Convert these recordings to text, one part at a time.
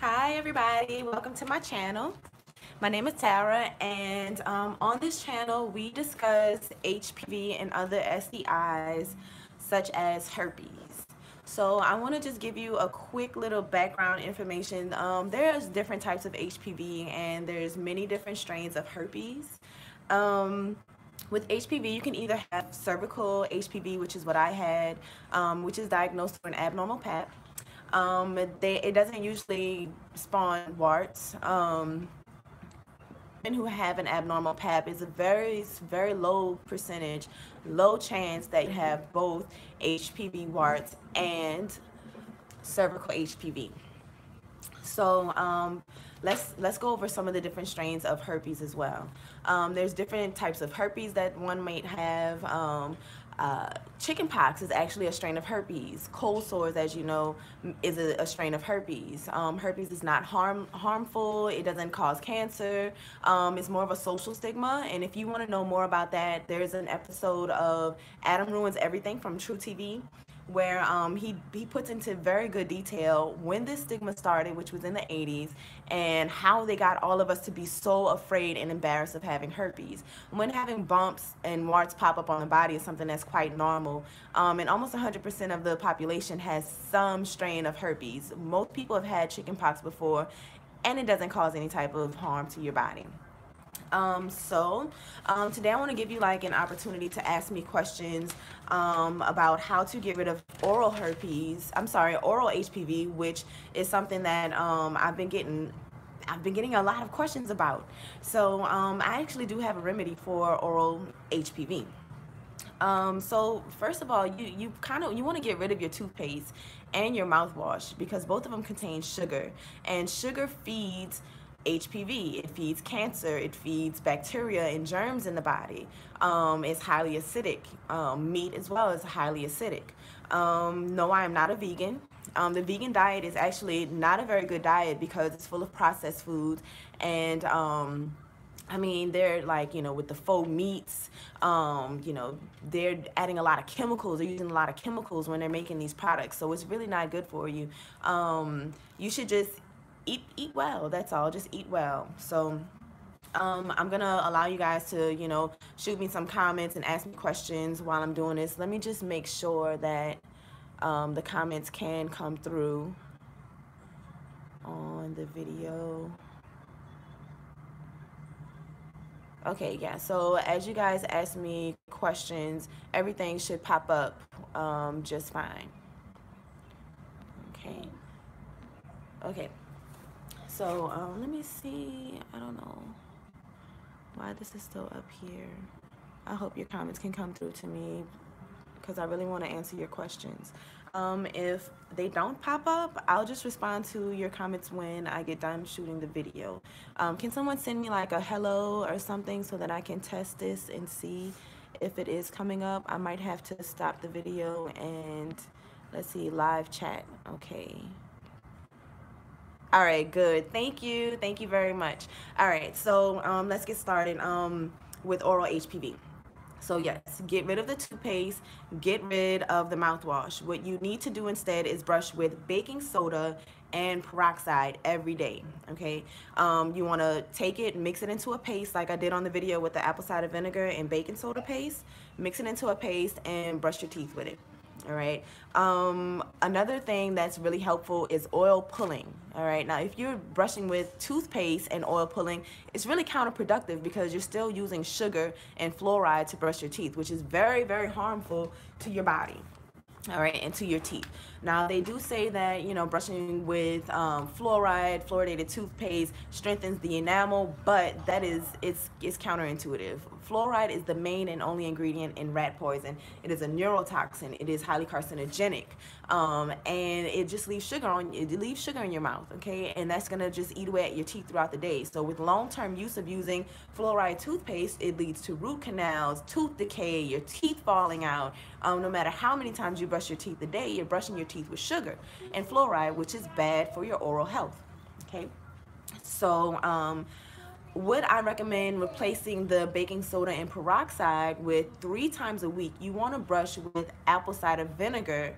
Hi everybody, welcome to my channel. My name is Tara, and on this channel we discuss HPV and other STIs such as herpes. So I want to just give you a quick little background information. There's different types of HPV and there's many different strains of herpes. Um, with HPV, you can either have cervical HPV, which is what I had, which is diagnosed for an abnormal pap. It doesn't usually spawn warts. Men who have an abnormal pap is a very low percentage, low chance that you have both HPV warts and cervical HPV. So let's go over some of the different strains of herpes as well. There's different types of herpes that one might have. Chickenpox is actually a strain of herpes. Cold sores, as you know, is a strain of herpes. Herpes is not harmful. It doesn't cause cancer. It's more of a social stigma. And if you want to know more about that, there's an episode of Adam Ruins Everything from True TV, where he puts into very good detail when this stigma started, which was in the 80s, and how they got all of us to be so afraid and embarrassed of having herpes. When having bumps and warts pop up on the body is something that's quite normal, and almost 100% of the population has some strain of herpes. Most people have had chickenpox before, and it doesn't cause any type of harm to your body. Today I want to give you like an opportunity to ask me questions about how to get rid of oral HPV, which is something that I've been getting a lot of questions about. So I actually do have a remedy for oral HPV. So first of all, you want to get rid of your toothpaste and your mouthwash, because both of them contain sugar, and sugar feeds HPV. It feeds cancer. It feeds bacteria and germs in the body. It's highly acidic. Meat as well is highly acidic. No, I am not a vegan. The vegan diet is actually not a very good diet because it's full of processed foods, and I mean, they're like, with the faux meats, they're adding a lot of chemicals. They're using a lot of chemicals when they're making these products. So it's really not good for you. You should just eat well. That's all. Just eat well. So I'm going to allow you guys to, shoot me some comments and ask me questions while I'm doing this. Let me just make sure that the comments can come through on the video. Okay, yeah, so as you guys ask me questions, everything should pop up just fine. Okay, so let me see. I don't know why this is still up here. I hope your comments can come through to me because I really want to answer your questions. If they don't pop up, I'll just respond to your comments when I get done shooting the video. Can someone send me like a hello or something so that I can test this and see if it is coming up? I might have to stop the video and let's see, live chat. Okay. All right, good. Thank you. Thank you very much. All right, so let's get started with oral HPV. So yes, get rid of the toothpaste, get rid of the mouthwash. What you need to do instead is brush with baking soda and peroxide every day, okay? You want to take it, mix it into a paste like I did on the video with the apple cider vinegar and baking soda paste. Mix it into a paste and brush your teeth with it. All right. Another thing that's really helpful is oil pulling. All right. Now, if you're brushing with toothpaste and oil pulling, it's really counterproductive because you're still using sugar and fluoride to brush your teeth, which is very harmful to your body. All right, and to your teeth. Now, they do say that, brushing with fluoridated toothpaste strengthens the enamel, but it's counterintuitive. Fluoride is the main and only ingredient in rat poison. It is a neurotoxin. It is highly carcinogenic, and it just leaves sugar in your mouth, okay? And that's gonna just eat away at your teeth throughout the day. So with long-term use of using fluoride toothpaste, it leads to root canals, tooth decay, your teeth falling out. No matter how many times you brush your teeth a day, you're brushing your teeth with sugar and fluoride, which is bad for your oral health, okay? So would I recommend replacing the baking soda and peroxide with 3 times a week? You want to brush with apple cider vinegar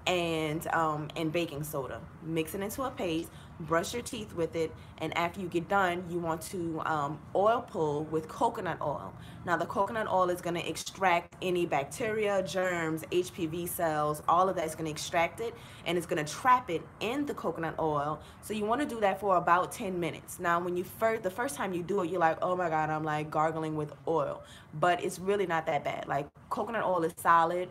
and baking soda. Mix it into a paste, brush your teeth with it, and after you get done, you want to oil pull with coconut oil. Now the coconut oil is going to extract any bacteria, germs, HPV cells, all of that is going to extract it, and it's going to trap it in the coconut oil. So you want to do that for about 10 minutes. Now when you the first time you do it, you're like, oh my god, I'm like gargling with oil, but it's really not that bad. Like, coconut oil is solid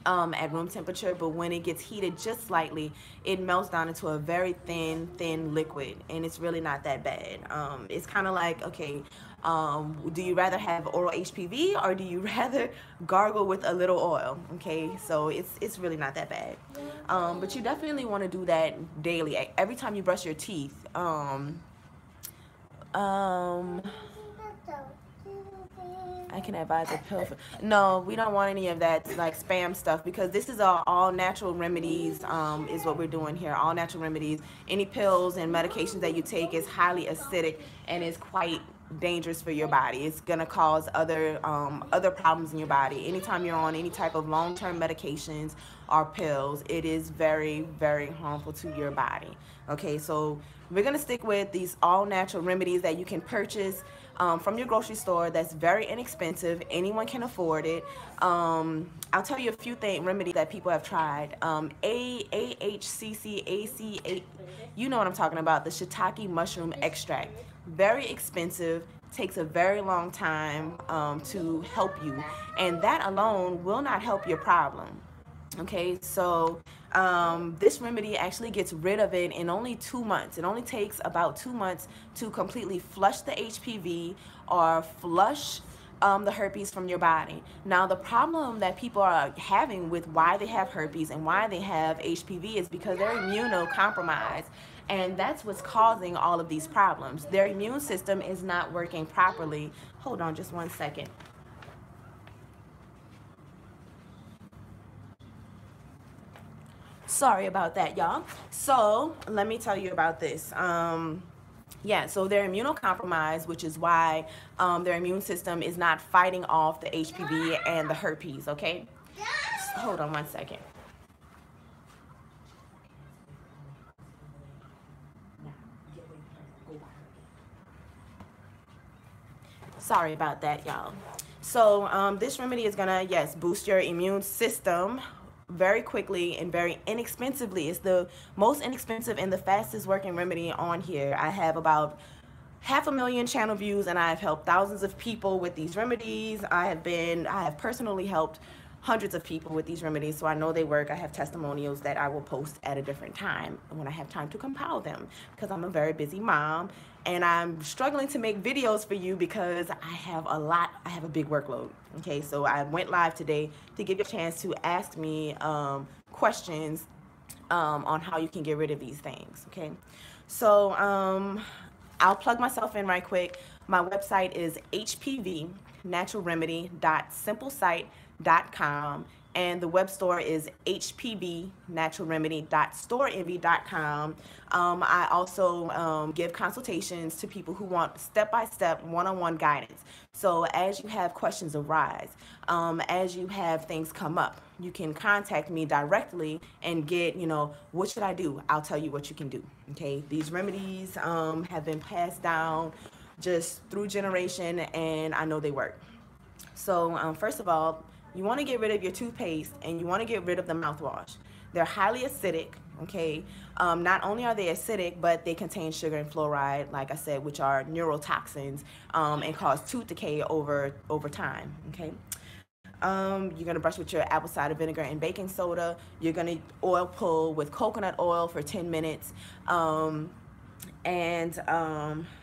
at room temperature, but when it gets heated just slightly, it melts down into a very thin liquid, and it's really not that bad. It's kind of like, okay, do you rather have oral HPV or do you rather gargle with a little oil? Okay, so it's really not that bad. But you definitely want to do that daily, every time you brush your teeth. I can advise a pill for, no, we don't want any of that like spam stuff, because this is all natural remedies, is what we're doing here, all natural remedies. Any pills and medications that you take is highly acidic and is quite dangerous for your body. It's gonna cause other problems in your body. Anytime you're on any type of long-term medications or pills, it is very harmful to your body. Okay, so we're gonna stick with these all natural remedies that you can purchase from your grocery store. That's very inexpensive. Anyone can afford it. I'll tell you a few remedies that people have tried. AHCCAC, you know what I'm talking about, the Shiitake mushroom extract. Very expensive, takes a very long time to help you, and that alone will not help your problem. Okay, so this remedy actually gets rid of it in only 2 months. It only takes about 2 months to completely flush the HPV or flush the herpes from your body. Now, the problem that people are having with why they have herpes and why they have HPV is because they're immunocompromised. And that's what's causing all of these problems. Their immune system is not working properly. Hold on just one second. Sorry about that, y'all. So let me tell you about this. Yeah, so they're immunocompromised, which is why their immune system is not fighting off the HPV and the herpes, okay? So, hold on one second. Sorry about that, y'all. So this remedy is gonna, yes, boost your immune system very quickly and very inexpensively. It's the most inexpensive and the fastest working remedy on here. I have about 500,000 channel views, and I've helped thousands of people with these remedies. I have personally helped hundreds of people with these remedies, so I know they work. I have testimonials that I will post at a different time when I have time to compile them, because I'm a very busy mom and I'm struggling to make videos for you because I have a big workload. Okay, so I went live today to give you a chance to ask me questions on how you can get rid of these things. Okay, so I'll plug myself in right quick. My website is hpvnaturalremedy.simplesite.com, and the web store is hpvnaturalremedy.storeenvy.com. I also give consultations to people who want step-by-step one-on-one guidance. So as you have questions arise, as you have things come up, you can contact me directly and get, what should I do? I'll tell you what you can do. Okay, these remedies have been passed down just through generation, and I know they work. So first of all, you want to get rid of your toothpaste and you want to get rid of the mouthwash. They're highly acidic, okay? Not only are they acidic, but they contain sugar and fluoride, like I said, which are neurotoxins, and cause tooth decay over time, okay? You're going to brush with your apple cider vinegar and baking soda. You're going to oil pull with coconut oil for 10 minutes.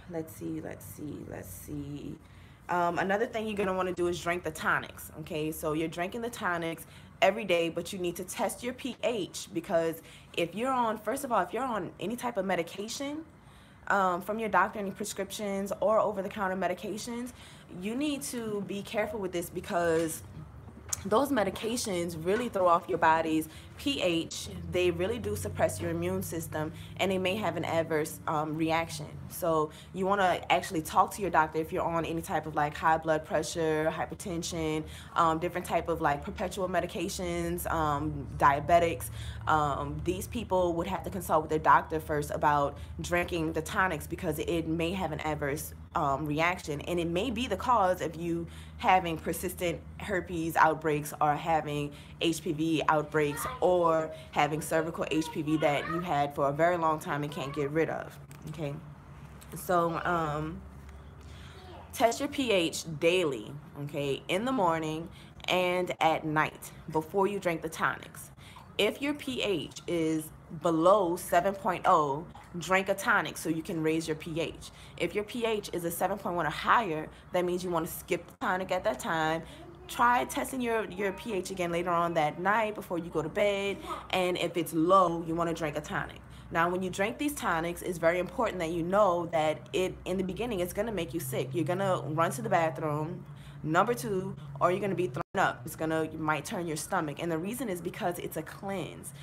Let's see. Another thing you're going to want to do is drink the tonics, okay? So you're drinking the tonics every day, but you need to test your pH, because if you're on any type of medication from your doctor, any prescriptions or over-the-counter medications, you need to be careful with this, because those medications really throw off your body's pH. They really do suppress your immune system, and they may have an adverse reaction. So you want to actually talk to your doctor if you're on any type of like high blood pressure, hypertension, different type of like perpetual medications, diabetics. These people would have to consult with their doctor first about drinking the tonics, because it may have an adverse reaction, and it may be the cause of you having persistent herpes outbreaks, or having HPV outbreaks, or having cervical HPV that you had for a very long time and can't get rid of. Okay, so test your pH daily, okay, in the morning and at night before you drink the tonics. If your pH is below 7.0, drink a tonic so you can raise your pH. If your pH is a 7.1 or higher, that means you want to skip the tonic at that time. Try testing your pH again later on that night before you go to bed, and if it's low, you want to drink a tonic. Now, when you drink these tonics, it's very important that you know that in the beginning, it's going to make you sick. You're going to run to the bathroom, number two, or you're going to be thrown up. You might turn your stomach. And the reason is because it's a cleanse.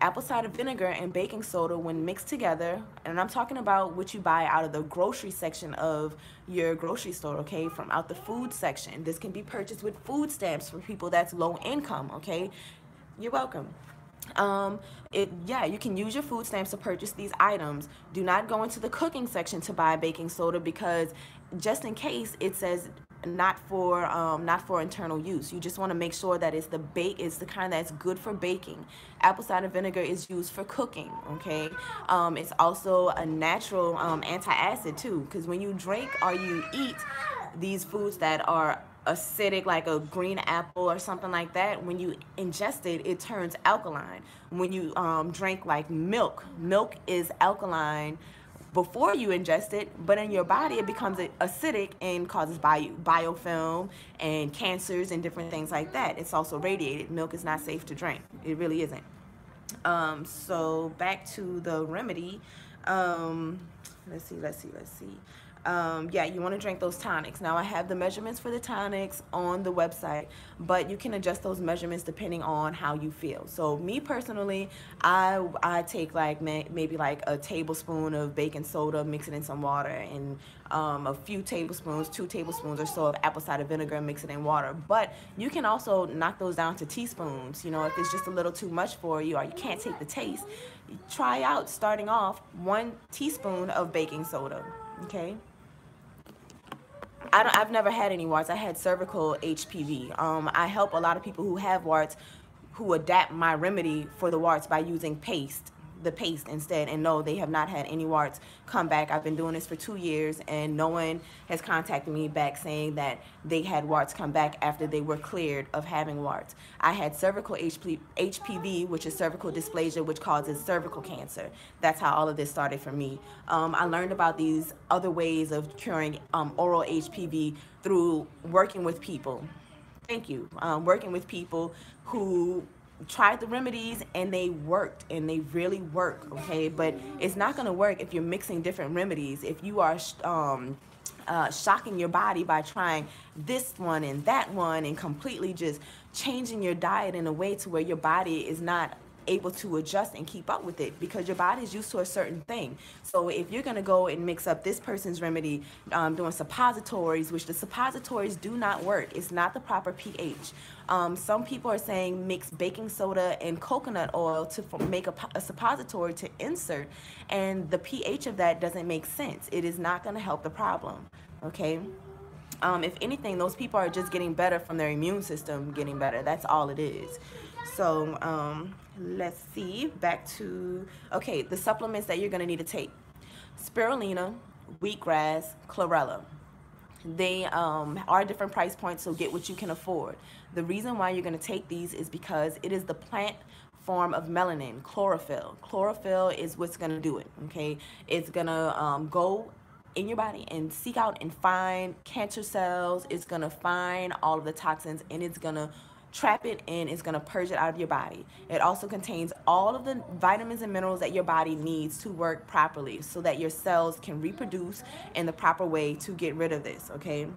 Apple cider vinegar and baking soda, when mixed together, and I'm talking about what you buy out of the grocery section of your grocery store, okay, from out the food section. This can be purchased with food stamps for people that's low income, okay? You're welcome. You can use your food stamps to purchase these items. Do not go into the cooking section to buy baking soda, because just in case it says not for internal use. You just want to make sure that it's the kind that's good for baking. Apple cider vinegar is used for cooking, okay? It's also a natural anti-acid too, because when you drink or you eat these foods that are acidic, like a green apple or something like that, when you ingest it, it turns alkaline. When you drink like milk is alkaline before you ingest it, but in your body it becomes acidic and causes biofilm and cancers and different things like that. It's also radiated. Milk is not safe to drink. It really isn't. So back to the remedy. Let's see. You want to drink those tonics. Now, I have the measurements for the tonics on the website, but you can adjust those measurements depending on how you feel. So me personally, I take like maybe like a tablespoon of baking soda, mix it in some water, and a few tablespoons, 2 tablespoons or so of apple cider vinegar, and mix it in water. But you can also knock those down to teaspoons. You know, if it's just a little too much for you, or you can't take the taste, try out starting off 1 teaspoon of baking soda, okay? I've never had any warts. I had cervical HPV. I help a lot of people who have warts who adapt my remedy for the warts by using the paste instead. And no, they have not had any warts come back. I've been doing this for 2 years, and no one has contacted me back saying that they had warts come back after they were cleared of having warts. I had cervical HPV, which is cervical dysplasia, which causes cervical cancer. That's how all of this started for me. I learned about these other ways of curing oral HPV through working with people. Thank you. Working with people who tried the remedies, and they worked, and they really work, okay? But it's not going to work if you're mixing different remedies. If you are shocking your body by trying this one and that one, and completely just changing your diet in a way to where your body is not able to adjust and keep up with it, because your body is used to a certain thing. So if you're going to go and mix up this person's remedy doing suppositories, which the suppositories do not work, it's not the proper pH. Some people are saying mix baking soda and coconut oil to make a suppository to insert, and the pH of that doesn't make sense. It is not going to help the problem, okay? If anything, those people are just getting better from their immune system getting better. That's all it is. So let's see, back to, okay, the supplements that you're going to need to take. Spirulina, wheatgrass, chlorella. They are different price points, so get what you can afford. The reason why you're going to take these is because it is the plant form of melanin, chlorophyll. Chlorophyll is what's going to do it, okay? It's going to go in your body and seek out and find cancer cells. It's going to find all of the toxins, and it's going to trap it, and it's going to purge it out of your body. It also contains all of the vitamins and minerals that your body needs to work properly, so that your cells can reproduce in the proper way to get rid of this, okay?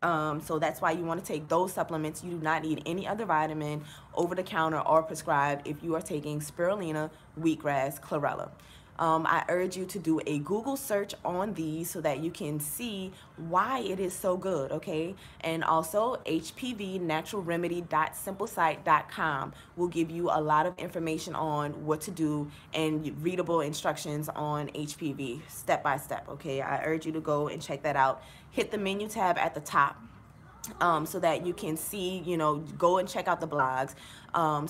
So that's why you want to take those supplements. You do not need any other vitamin over the counter or prescribed if you are taking spirulina, wheatgrass, chlorella. I urge you to do a Google search on these so that you can see why it is so good, okay? And also hpvnaturalremedy.simplesite.com will give you a lot of information on what to do and readable instructions on HPV step by step, okay? I urge you to go and check that out. Hit the menu tab at the top. So that you can see, you know, go and check out the blogs,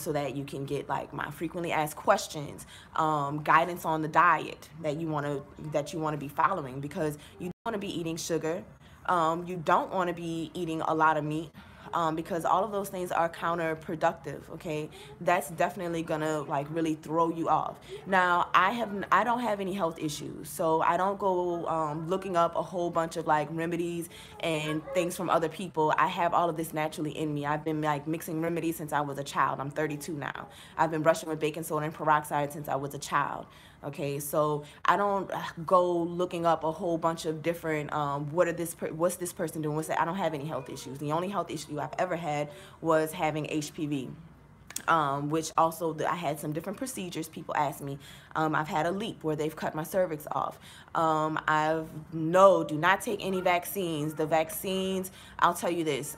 so that you can get like my frequently asked questions, guidance on the diet that you want to be following, because you don't want to be eating sugar, you don't want to be eating a lot of meat, because all of those things are counterproductive, okay? That's definitely gonna like really throw you off. Now, I don't have any health issues, so I don't go looking up a whole bunch of like remedies and things from other people. I have all of this naturally in me. I've been like mixing remedies since I was a child. I'm 32 now. I've been brushing with baking soda and peroxide since I was a child. Okay, so I don't go looking up a whole bunch of different what's this person doing, what's that. I don't have any health issues. The only health issue I've ever had was having HPV, which also I had some different procedures. People ask me. I've had a leap where they've cut my cervix off. Do not take any vaccines. The vaccines, I'll tell you this,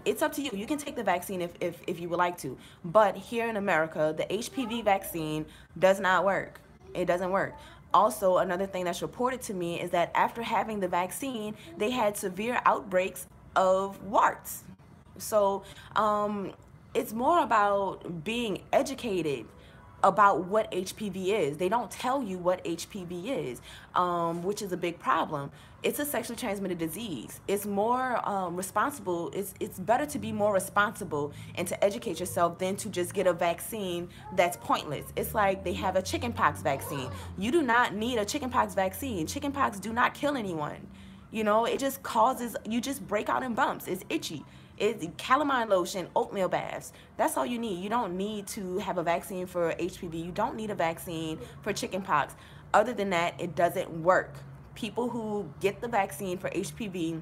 it's up to you. You can take the vaccine if you would like to, but here in America, the HPV vaccine does not work. It doesn't work. Also, another thing that's reported to me is that after having the vaccine, they had severe outbreaks of warts. So it's more about being educated about what HPV is. They don't tell you what HPV is, which is a big problem. It's a sexually transmitted disease. It's more responsible. It's better to be more responsible and to educate yourself than to just get a vaccine that's pointless. It's like they have a chickenpox vaccine. You do not need a chickenpox vaccine. Chickenpox do not kill anyone. You know, it just causes, you just break out in bumps. It's itchy. It's calamine lotion, oatmeal baths. That's all you need. You don't need to have a vaccine for HPV. You don't need a vaccine for chickenpox. Other than that, it doesn't work. People who get the vaccine for HPV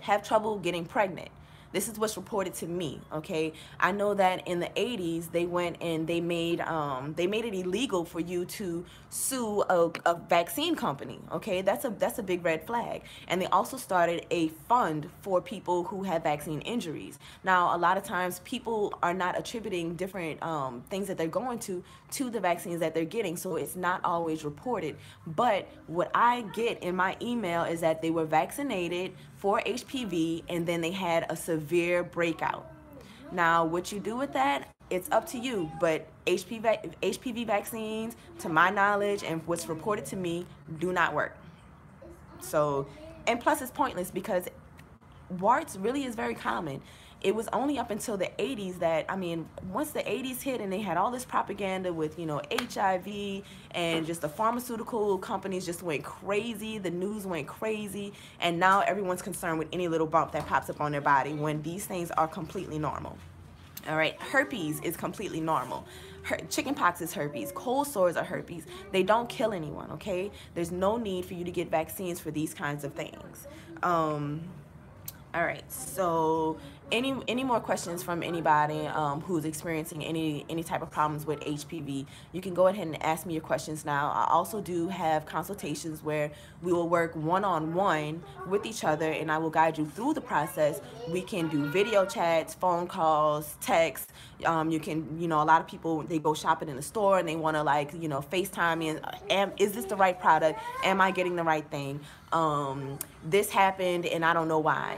have trouble getting pregnant. This is what's reported to me, okay? I know that in the 80s, they went and they made it illegal for you to sue a vaccine company, okay? That's a big red flag. And they also started a fund for people who have vaccine injuries. Now, a lot of times people are not attributing different things that they're going to the vaccines that they're getting, so it's not always reported. But what I get in my email is that they were vaccinated for HPV and then they had a severe breakout. Now, what you do with that, it's up to you, but HPV vaccines, to my knowledge and what's reported to me, do not work. So, and plus it's pointless because warts really is very common. It was only up until the 80s that, I mean, once the 80s hit and they had all this propaganda with, you know, HIV, and just the pharmaceutical companies just went crazy, the news went crazy, and now everyone's concerned with any little bump that pops up on their body when these things are completely normal. All right, herpes is completely normal. Chickenpox is herpes. Cold sores are herpes. They don't kill anyone, okay? There's no need for you to get vaccines for these kinds of things. All right, so any more questions from anybody who's experiencing any type of problems with HPV, you can go ahead and ask me your questions now. I also do have consultations where we will work one-on-one with each other and I will guide you through the process. We can do video chats, phone calls, texts. You can, you know, a lot of people, they go shopping in the store and they want to, like, you know, FaceTime me and is this the right product? Am I getting the right thing? This happened and I don't know why.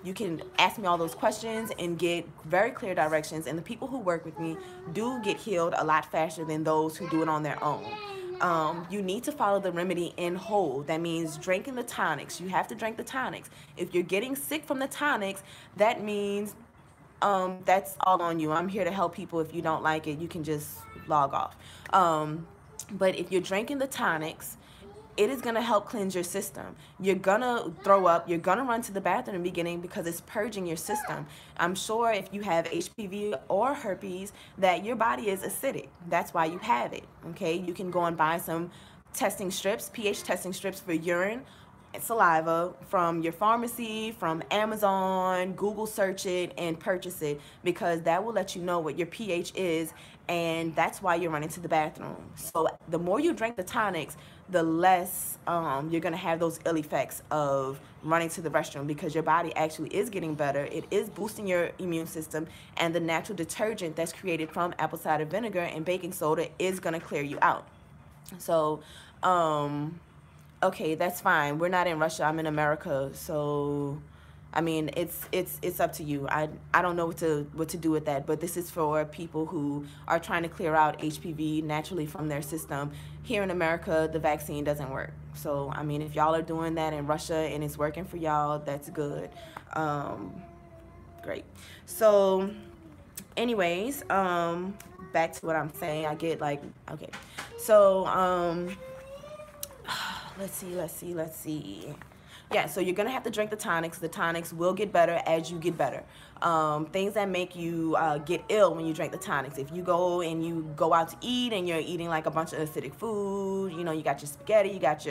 You can ask me all those questions and get very clear directions, and the people who work with me do get healed a lot faster than those who do it on their own. You need to follow the remedy in whole. That means drinking the tonics. You have to drink the tonics. If you're getting sick from the tonics, that means that's all on you. I'm here to help people. If you don't like it, you can just log off. But if you're drinking the tonics, it is going to help cleanse your system. You're going to throw up. You're going to run to the bathroom in the beginning because it's purging your system. I'm sure if you have HPV or herpes that your body is acidic. That's why you have it, okay? You can go and buy some testing strips, pH testing strips for urine saliva from your pharmacy, from Amazon, Google search it and purchase it, because that will let you know what your pH is, and that's why you're running to the bathroom. So the more you drink the tonics, the less you're going to have those ill effects of running to the restroom, because your body actually is getting better. It is boosting your immune system, and the natural detergent that's created from apple cider vinegar and baking soda is going to clear you out. So okay, that's fine. We're not in Russia. I'm in America. So, I mean, it's up to you. I don't know what to do with that. But this is for people who are trying to clear out HPV naturally from their system. Here in America, the vaccine doesn't work. So, I mean, if y'all are doing that in Russia and it's working for y'all, that's good. Great. So, anyways, back to what I'm saying. I get like, okay. So, let's see. Yeah, so you're going to have to drink the tonics. The tonics will get better as you get better. Things that make you get ill when you drink the tonics. If you go out to eat and you're eating like a bunch of acidic food, you know, you got your spaghetti, you got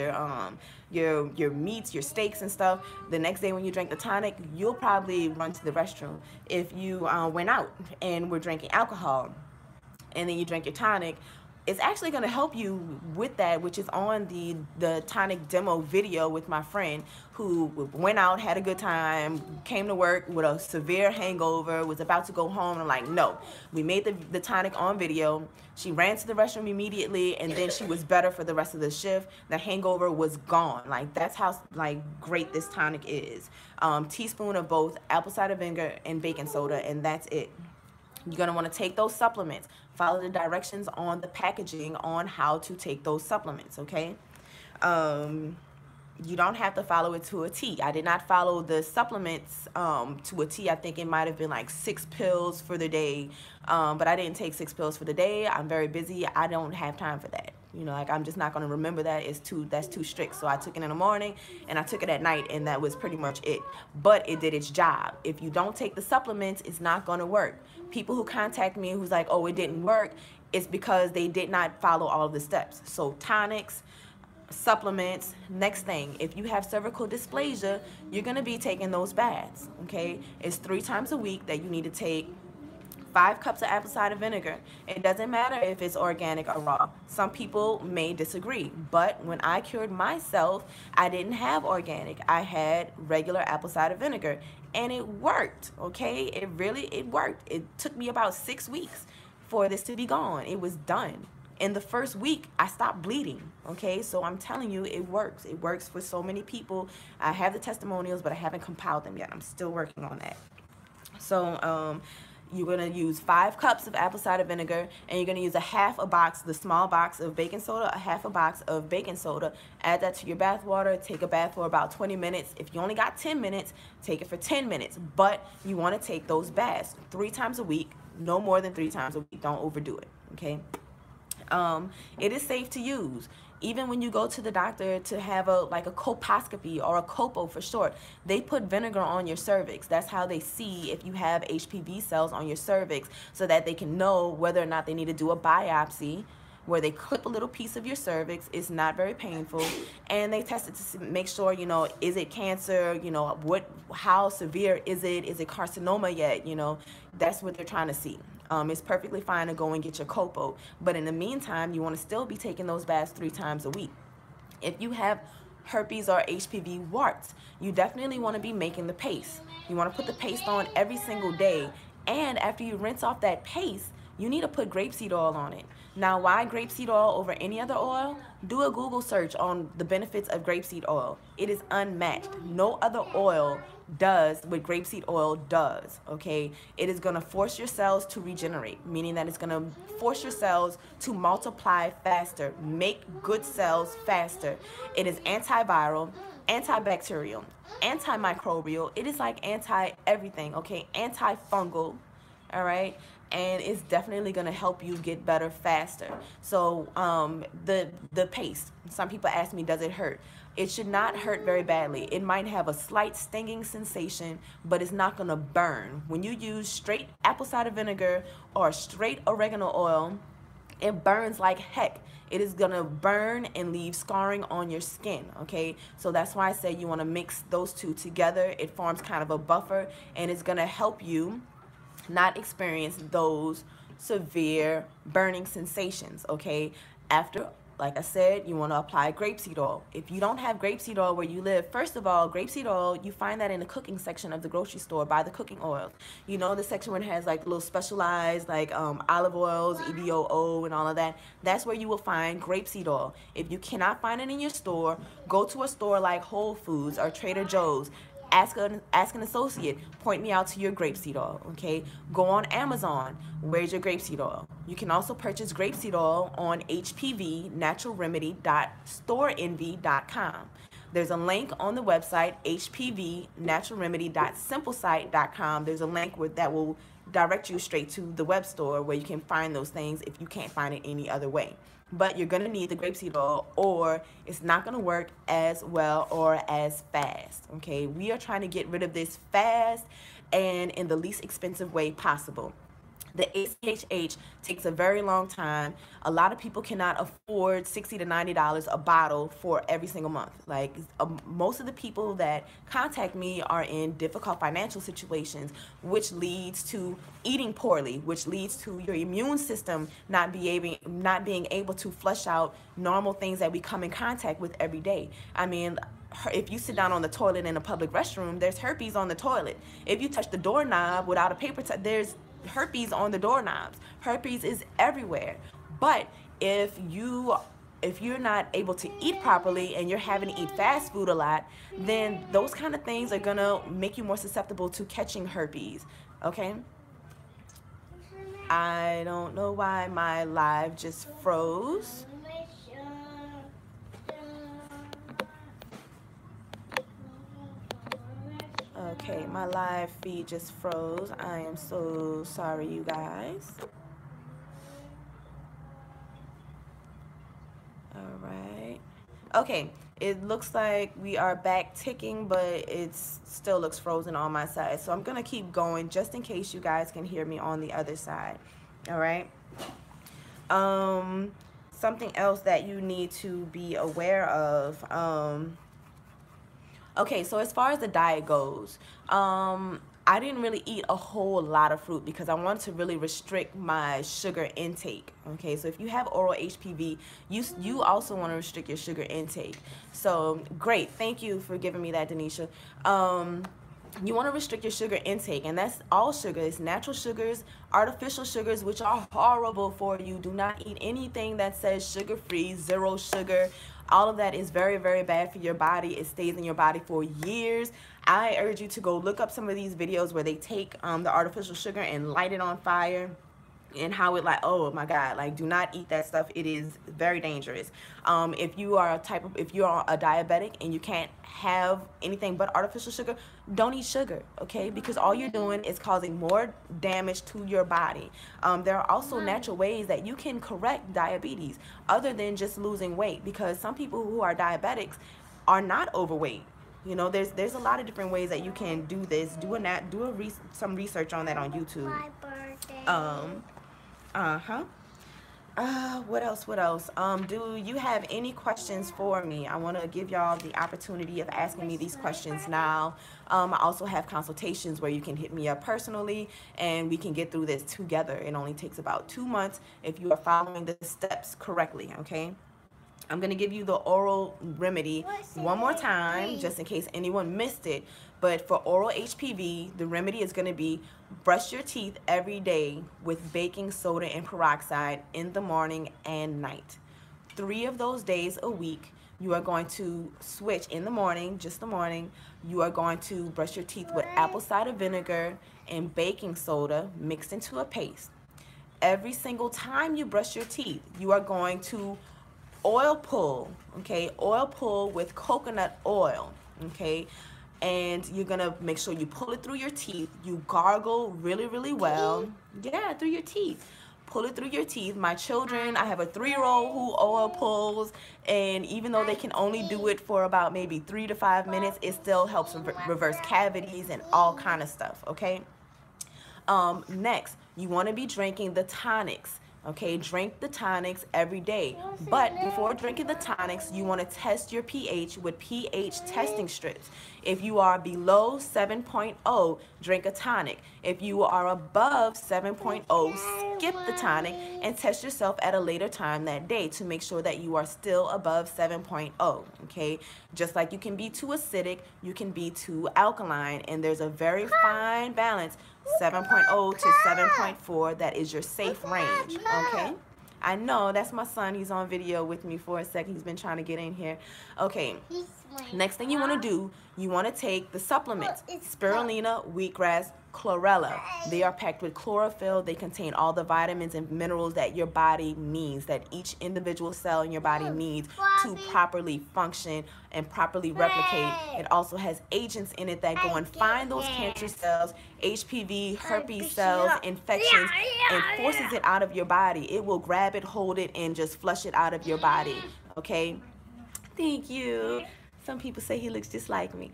your meats, your steaks and stuff. The next day when you drink the tonic, you'll probably run to the restroom. If you went out and were drinking alcohol and then you drink your tonic, it's actually going to help you with that, which is on the tonic demo video with my friend who went out, had a good time, came to work with a severe hangover, was about to go home. I'm like, no, we made the tonic on video. She ran to the restroom immediately, and then she was better for the rest of the shift. The hangover was gone. Like, that's how like great this tonic is. Teaspoon of both apple cider vinegar and baking soda, and that's it. You're going to want to take those supplements. Follow the directions on the packaging on how to take those supplements, okay? You don't have to follow it to a T. I did not follow the supplements to a T. I think it might have been like 6 pills for the day, but I didn't take 6 pills for the day. I'm very busy. I don't have time for that. You know, like, I'm just not going to remember that. That's too strict. So I took it in the morning and I took it at night, and that was pretty much it. But it did its job. If you don't take the supplements, it's not going to work. People who contact me who's like, oh, it didn't work, it's because they did not follow all of the steps. So tonics, supplements. Next thing, if you have cervical dysplasia, you're going to be taking those baths, okay? It's 3 times a week that you need to take 5 cups of apple cider vinegar. It doesn't matter if it's organic or raw. Some people may disagree, but when I cured myself, I didn't have organic. I had regular apple cider vinegar, and it worked, okay? It worked. It took me about 6 weeks for this to be gone. It was done. In the first week, I stopped bleeding, okay? So I'm telling you, it works. It works for so many people. I have the testimonials, but I haven't compiled them yet. I'm still working on that. So, you're going to use 5 cups of apple cider vinegar, and you're going to use a box, the small box of baking soda, a box of baking soda. Add that to your bath water. Take a bath for about 20 minutes. If you only got 10 minutes, take it for 10 minutes. But you want to take those baths 3 times a week, no more than 3 times a week. Don't overdo it, okay? It is safe to use. Even when you go to the doctor to have a colposcopy, or a copo for short, they put vinegar on your cervix. That's how they see if you have HPV cells on your cervix, so that they can know whether or not they need to do a biopsy, where they clip a little piece of your cervix. It's not very painful, and they test it to make sure, you know, is it cancer, you know, how severe is it carcinoma yet, you know. That's what they're trying to see. It's perfectly fine to go and get your copo, but in the meantime, you want to still be taking those baths 3 times a week. If you have herpes or HPV warts, you definitely want to be making the paste. You want to put the paste on every single day, and after you rinse off that paste, you need to put grapeseed oil on it. Now, why grapeseed oil over any other oil? Do a Google search on the benefits of grapeseed oil. It is unmatched. No other oil does what grapeseed oil does, okay? It is going to force your cells to regenerate, meaning that it's going to force your cells to multiply faster, make good cells faster. It is antiviral, antibacterial, antimicrobial. It is like anti-everything, okay? Antifungal, all right? And it's definitely going to help you get better faster. So the paste, some people ask me, does it hurt? It should not hurt very badly. It might have a slight stinging sensation, but it's not going to burn. When you use straight apple cider vinegar or straight oregano oil, it burns like heck. It is gonna burn and leave scarring on your skin, okay? So that's why I say you wanna mix those two together. It forms kind of a buffer, and it's gonna help you not experience those severe burning sensations, okay? After, like I said, you want to apply grapeseed oil. If you don't have grapeseed oil where you live, first of all, grapeseed oil, you find that in the cooking section of the grocery store by the cooking oils. You know, the section where it has like little specialized like olive oils, EVOO and all of that. That's where you will find grapeseed oil. If you cannot find it in your store, go to a store like Whole Foods or Trader Joe's. Ask an associate, point me out to your grapeseed oil, okay? Go on Amazon, where's your grapeseed oil? You can also purchase grapeseed oil on hpvnaturalremedy.storeenvy.com. There's a link on the website, hpvnaturalremedy.simplesite.com. There's a link that will direct you straight to the web store where you can find those things if you can't find it any other way. But you're going to need the grapeseed oil, or it's not going to work as well or as fast, okay? We are trying to get rid of this fast and in the least expensive way possible. The ACHH takes a very long time. A lot of people cannot afford $60 to $90 a bottle for every single month. Like most of the people that contact me are in difficult financial situations, which leads to eating poorly, which leads to your immune system not being able to flush out normal things that we come in contact with every day. I mean, if you sit down on the toilet in a public restroom, there's herpes on the toilet. If you touch the doorknob without a paper towel, there's herpes on the doorknobs. Herpes is everywhere. But if you're not able to eat properly and you're having to eat fast food a lot, then those kind of things are gonna make you more susceptible to catching herpes, okay? I don't know why my live just froze. Okay, my live feed just froze. I am so sorry, you guys. All right. Okay, it looks like we are back ticking, but it still looks frozen on my side. So I'm gonna keep going just in case you guys can hear me on the other side. All right. Something else that you need to be aware of. Okay, so as far as the diet goes, I didn't really eat a whole lot of fruit because I wanted to really restrict my sugar intake. Okay, so if you have oral HPV, you also want to restrict your sugar intake. So great, thank you for giving me that, Denisha. You want to restrict your sugar intake, and that's all sugars, natural sugars, artificial sugars, which are horrible for you. Do not eat anything that says sugar-free, zero sugar. All of that is very, very bad for your body. It stays in your body for years. I urge you to go look up some of these videos where they take the artificial sugar and light it on fire, and how it, like, oh my God, like, do not eat that stuff. It is very dangerous. If you are a diabetic and you can't have anything but artificial sugar, don't eat sugar, okay? Because all you're doing is causing more damage to your body. There are also natural ways that you can correct diabetes other than just losing weight, because some people who are diabetics are not overweight. You know, there's a lot of different ways that you can do this. Some research on that on YouTube. My birthday. What else? Do you have any questions for me? I want to give y'all the opportunity of asking me these questions now. I also have consultations where you can hit me up personally and we can get through this together. It only takes about 2 months if you are following the steps correctly, okay? I'm going to give you the oral remedy one more time just in case anyone missed it. But for oral HPV, the remedy is going to be brush your teeth every day with baking soda and peroxide in the morning and night. 3 of those days a week, you are going to switch in the morning, just the morning. You are going to brush your teeth with apple cider vinegar and baking soda mixed into a paste. Every single time you brush your teeth, you are going to oil pull, okay? Oil pull with coconut oil, okay? And you're gonna make sure you pull it through your teeth. You gargle really, really well. Yeah, through your teeth. Pull it through your teeth. My children, I have a 3-year-old who oil pulls, and even though they can only do it for about maybe 3 to 5 minutes, it still helps reverse cavities and all kind of stuff, okay? Next, you wanna be drinking the tonics. Okay, drink the tonics every day. But before drinking the tonics, you want to test your pH with pH testing strips. If you are below 7.0, drink a tonic. If you are above 7.0, skip the tonic and test yourself at a later time that day to make sure that you are still above 7.0. Okay, just like you can be too acidic, you can be too alkaline, and there's a very fine balance. 7.0 to 7.4, that is your safe range. Okay, I know that's my son. He's on video with me for a second. He's been trying to get in here. Okay, next thing you want to do, you want to take the supplements: spirulina, wheatgrass, chlorella. They are packed with chlorophyll. They contain all the vitamins and minerals that your body needs, that each individual cell in your body needs to properly function and properly replicate. It also has agents in it that go and find those cancer cells, HPV, herpes cells, infections, and forces it out of your body. It will grab it, hold it, and just flush it out of your body. Okay? Thank you. Some people say he looks just like me.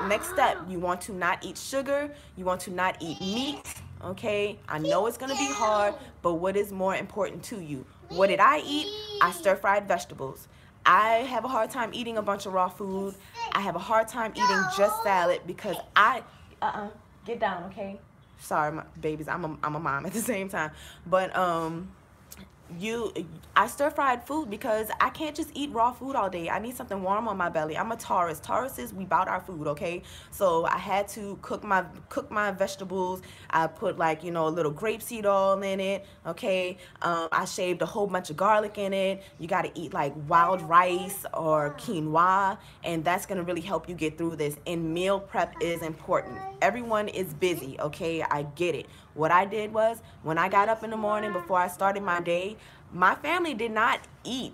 Next step, you want to not eat sugar. You want to not eat meat. Okay? I know it's going to be hard, but what is more important to you? What did I eat? I stir-fried vegetables. I have a hard time eating a bunch of raw food. I have a hard time eating just salad because get down, okay? Sorry, my babies. I'm a mom at the same time. But I stir-fried food because I can't just eat raw food all day. I need something warm on my belly. I'm a Taurus. Tauruses, we bout our food, okay? So I had to cook my vegetables. I put, like, you know, a little grapeseed oil in it, okay? I shaved a whole bunch of garlic in it. You got to eat like wild rice or quinoa, and that's going to really help you get through this. And meal prep is important. Everyone is busy, okay? I get it. What I did was, when I got up in the morning before I started my day, my family did not eat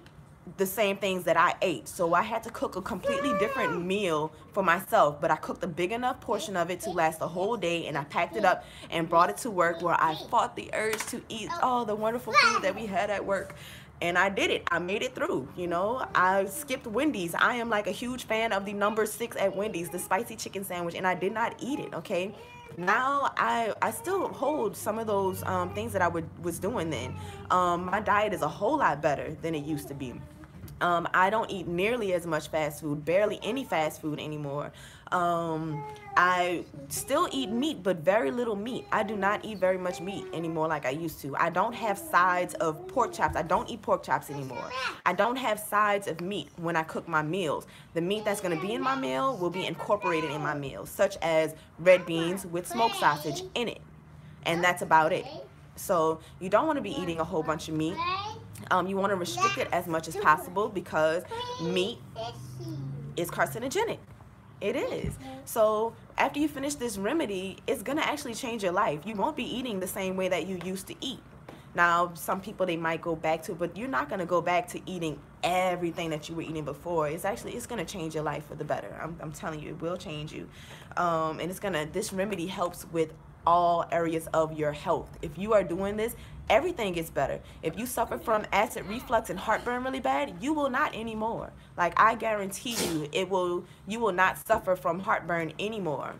the same things that I ate. So I had to cook a completely different meal for myself. But I cooked a big enough portion of it to last the whole day, and I packed it up and brought it to work, where I fought the urge to eat all the wonderful food that we had at work. And I did it. I made it through, you know. I skipped Wendy's. I am like a huge fan of the number 6 at Wendy's, the spicy chicken sandwich, and I did not eat it, okay? Now I still hold some of those things that I was doing then. My diet is a whole lot better than it used to be. I don't eat nearly as much fast food, barely any fast food anymore. I still eat meat, but very little meat. I do not eat very much meat anymore like I used to. I don't have sides of pork chops. I don't eat pork chops anymore. I don't have sides of meat when I cook my meals. The meat that's going to be in my meal will be incorporated in my meals, such as red beans with smoked sausage in it. And that's about it. So you don't want to be eating a whole bunch of meat. You want to restrict it as much as possible because meat is carcinogenic. It is. So after you finish this remedy, it's going to actually change your life. You won't be eating the same way that you used to eat. Now, some people, they might go back to it, but you're not going to go back to eating everything that you were eating before. It's going to change your life for the better. I'm telling you, it will change you. And this remedy helps with all areas of your health. If you are doing this, everything gets better. If you suffer from acid reflux and heartburn really bad, you will not anymore. Like, I guarantee you, you will not suffer from heartburn anymore.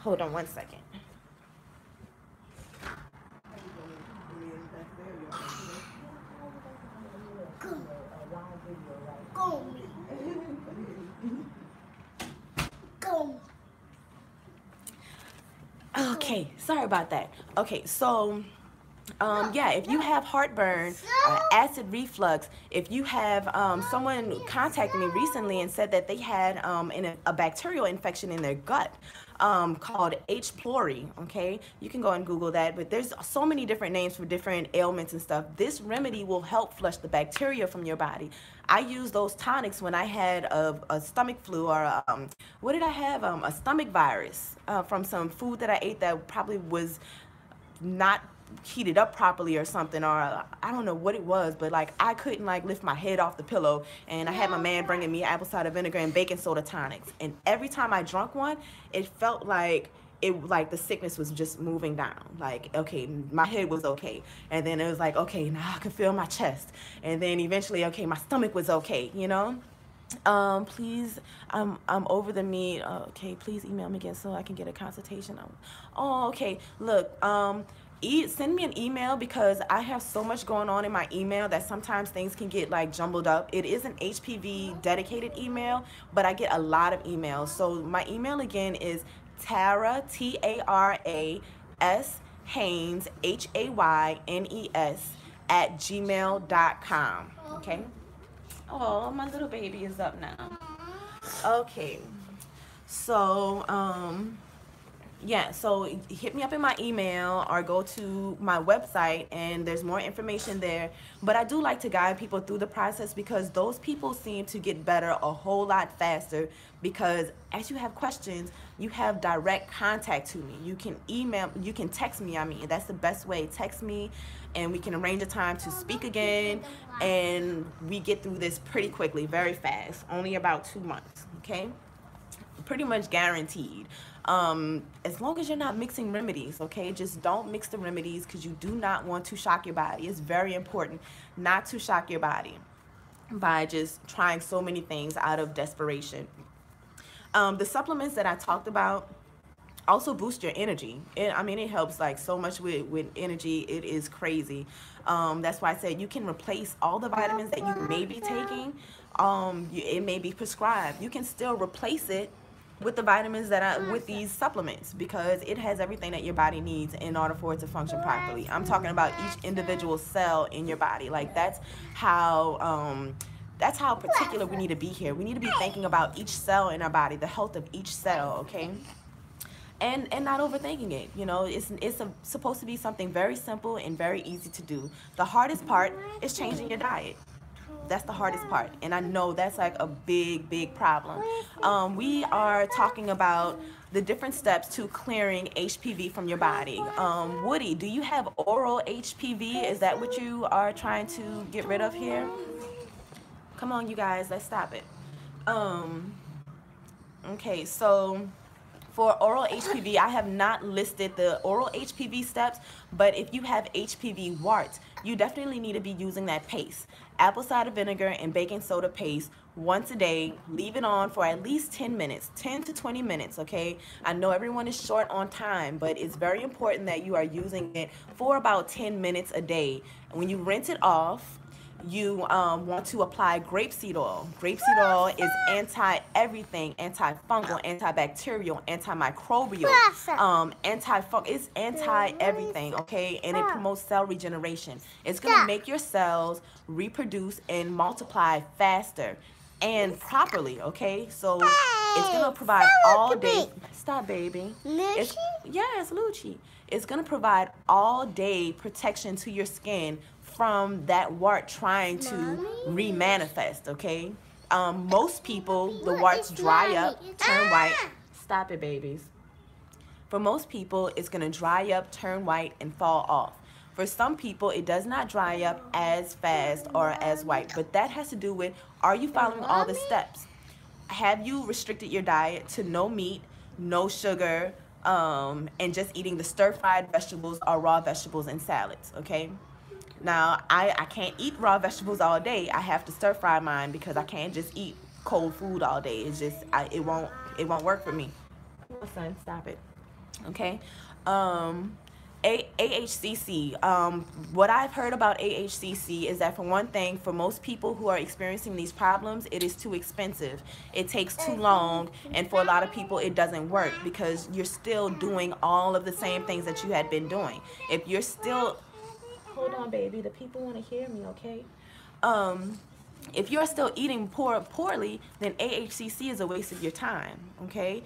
Hold on one second. Okay, sorry about that. Okay, so yeah, if you have heartburn, acid reflux, if you have someone contacted me recently and said that they had a bacterial infection in their gut called H. pylori, okay? You can go and Google that, but there's so many different names for different ailments and stuff. This remedy will help flush the bacteria from your body. I use those tonics when I had a stomach flu, or what did I have? A stomach virus from some food that I ate that probably was not heated up properly or something, or I don't know what it was, but like I couldn't like lift my head off the pillow, and I had my man bringing me apple cider vinegar and baking soda tonics, and every time I drank one, it felt like the sickness was just moving down. Like, okay, my head was okay, and then it was like, okay, now I can feel my chest, and then eventually, okay, my stomach was okay, you know. Please, I'm over the meat. Okay, please email me again so I can get a consultation. Oh, okay. Look, send me an email because I have so much going on in my email that sometimes things can get like jumbled up. It is an HPV dedicated email, but I get a lot of emails. So my email again is Tara, Taras, Haynes, Haynes, @gmail.com. Okay. Oh, my little baby is up now. Okay. So, yeah, so hit me up in my email or go to my website and there's more information there. But I do like to guide people through the process because those people seem to get better a whole lot faster because as you have questions, you have direct contact to me. You can email, you can text me, that's the best way. Text me and we can arrange a time to speak again and we get through this pretty quickly, very fast, only about 2 months, okay? Pretty much guaranteed. As long as you're not mixing remedies, okay? Just don't mix the remedies because you do not want to shock your body. It's very important not to shock your body by just trying so many things out of desperation. The supplements that I talked about also boost your energy. It helps like so much with energy. It is crazy. That's why I said you can replace all the vitamins that you may be taking. It may be prescribed. You can still replace it with the vitamins with these supplements because it has everything that your body needs in order for it to function properly. I'm talking about each individual cell in your body. Like that's how particular we need to be here. We need to be thinking about each cell in our body, the health of each cell, okay? And not overthinking it. You know, it's supposed to be something very simple and very easy to do. The hardest part is changing your diet. That's the hardest part, and I know that's like a big problem. We are talking about the different steps to clearing HPV from your body. Woody, do you have oral HPV? Is that what you are trying to get rid of here? Come on, you guys, let's stop it. Okay, so for oral HPV, I have not listed the oral HPV steps, but if you have HPV warts, you definitely need to be using that paste. Apple cider vinegar and baking soda paste once a day. Leave it on for at least 10 minutes, 10 to 20 minutes, okay? I know everyone is short on time, but it's very important that you are using it for about 10 minutes a day. And when you rinse it off, you want to apply grapeseed oil. Grapeseed oil is anti-everything, antifungal, antibacterial, antimicrobial, it's anti-everything, okay? And it promotes cell regeneration. It's going to make your cells reproduce and multiply faster and properly, okay? So it's going to provide all day. Stop, baby. Yes, Lucci. It's going to provide all day protection to your skin from that wart trying to remanifest, okay? Most people, the warts dry up, turn white. Stop it, babies. For most people, it's going to dry up, turn white, and fall off. For some people, it does not dry up as fast or as white, but that has to do with, are you following all the steps? Have you restricted your diet to no meat, no sugar, and just eating the stir-fried vegetables or raw vegetables and salads, okay? Now, I can't eat raw vegetables all day. I have to stir fry mine because I can't just eat cold food all day. It's just, it won't work for me. Come on, son, stop it. Okay. AHCC. What I've heard about AHCC is that for one thing, for most people who are experiencing these problems, it is too expensive. It takes too long, and for a lot of people, it doesn't work because you're still doing all of the same things that you had been doing. If you're still... Hold on, baby. The people want to hear me, okay? If you're still eating poorly, then AHCC is a waste of your time, okay?